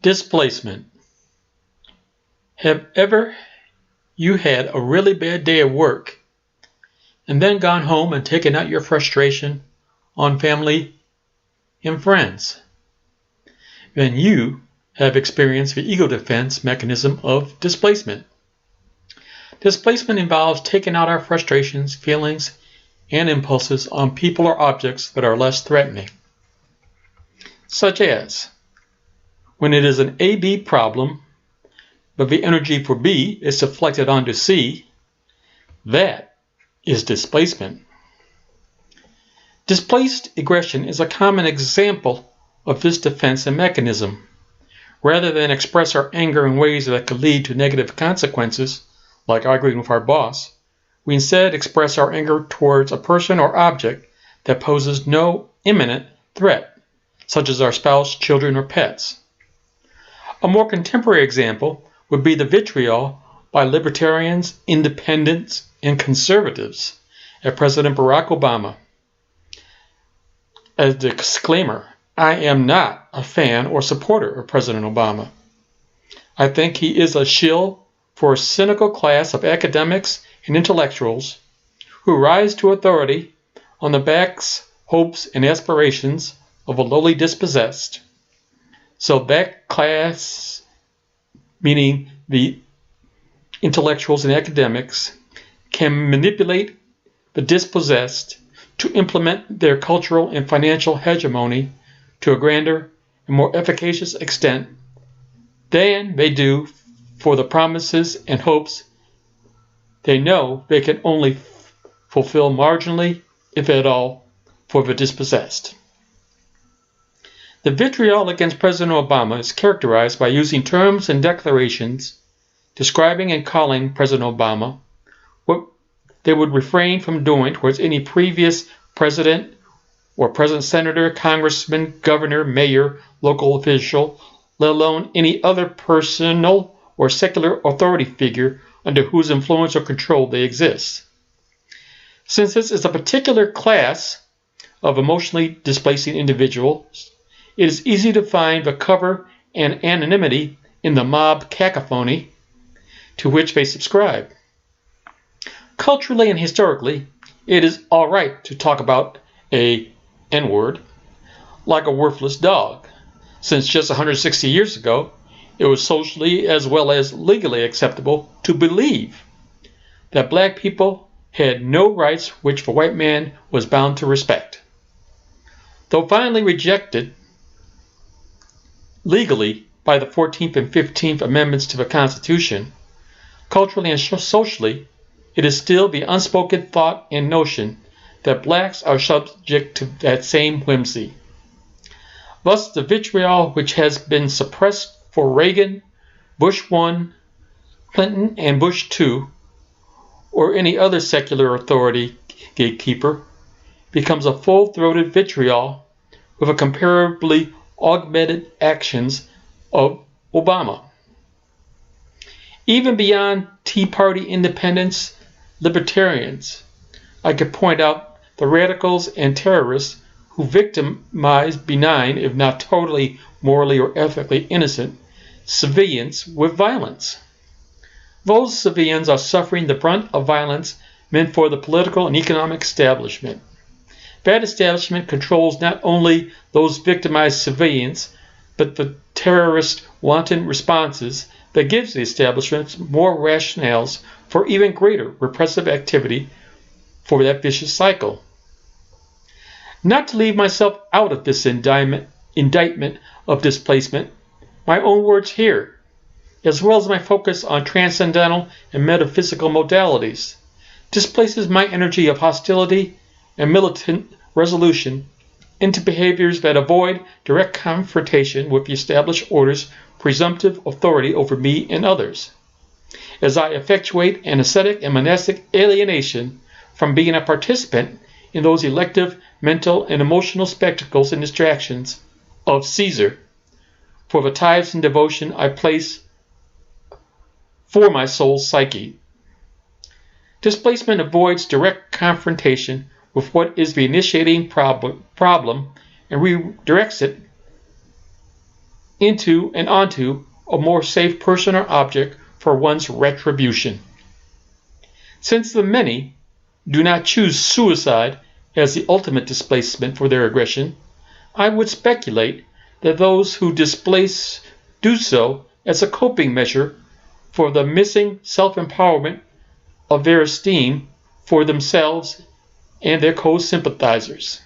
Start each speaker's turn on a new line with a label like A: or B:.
A: Displacement. Have ever you had a really bad day at work and then gone home and taken out your frustration on family and friends? Then you have experienced the ego defense mechanism of displacement. Displacement involves taking out our frustrations, feelings, and impulses on people or objects that are less threatening, such as when it is an A-B problem, but the energy for B is deflected onto C, that is displacement. Displaced aggression is a common example of this defense and mechanism. Rather than express our anger in ways that could lead to negative consequences, like arguing with our boss, we instead express our anger towards a person or object that poses no imminent threat, such as our spouse, children, or pets. A more contemporary example would be the vitriol by libertarians, independents, and conservatives at President Barack Obama. As a disclaimer, I am not a fan or supporter of President Obama. I think he is a shill for a cynical class of academics and intellectuals who rise to authority on the backs, hopes, and aspirations of a lowly dispossessed. So that class, meaning the intellectuals and academics, can manipulate the dispossessed to implement their cultural and financial hegemony to a grander and more efficacious extent than they do for the promises and hopes they know they can only fulfill marginally, if at all, for the dispossessed. The vitriol against President Obama is characterized by using terms and declarations describing and calling President Obama what they would refrain from doing towards any previous president or president, senator, congressman, governor, mayor, local official, let alone any other personal or secular authority figure under whose influence or control they exist. Since this is a particular class of emotionally displacing individuals, it is easy to find the cover and anonymity in the mob cacophony to which they subscribe. Culturally and historically, it is all right to talk about a N-word like a worthless dog, since just 160 years ago, it was socially as well as legally acceptable to believe that black people had no rights which the white man was bound to respect. Though finally rejected legally by the 14th and 15th Amendments to the Constitution, culturally and socially, it is still the unspoken thought and notion that blacks are subject to that same whimsy. Thus, the vitriol which has been suppressed for Reagan, Bush I, Clinton, and Bush II, or any other secular authority gatekeeper, becomes a full-throated vitriol with a comparably augmented actions of Obama. Even beyond Tea Party independents, libertarians, I could point out the radicals and terrorists who victimize benign, if not totally morally or ethically innocent, civilians with violence. Those civilians are suffering the brunt of violence meant for the political and economic establishment. That establishment controls not only those victimized civilians, but the terrorist wanton responses that gives the establishment more rationales for even greater repressive activity for that vicious cycle. Not to leave myself out of this indictment of displacement, my own words here, as well as my focus on transcendental and metaphysical modalities, displaces my energy of hostility and militant resolution into behaviors that avoid direct confrontation with the established order's presumptive authority over me and others, as I effectuate an ascetic and monastic alienation from being a participant in those elective mental and emotional spectacles and distractions of Caesar for the tithes and devotion I place for my soul's psyche. Displacement avoids direct confrontation with what is the initiating problem and redirects it into and onto a more safe person or object for one's retribution. Since the many do not choose suicide as the ultimate displacement for their aggression, I would speculate that those who displace do so as a coping measure for the missing self-empowerment of their esteem for themselves and their co-sympathizers.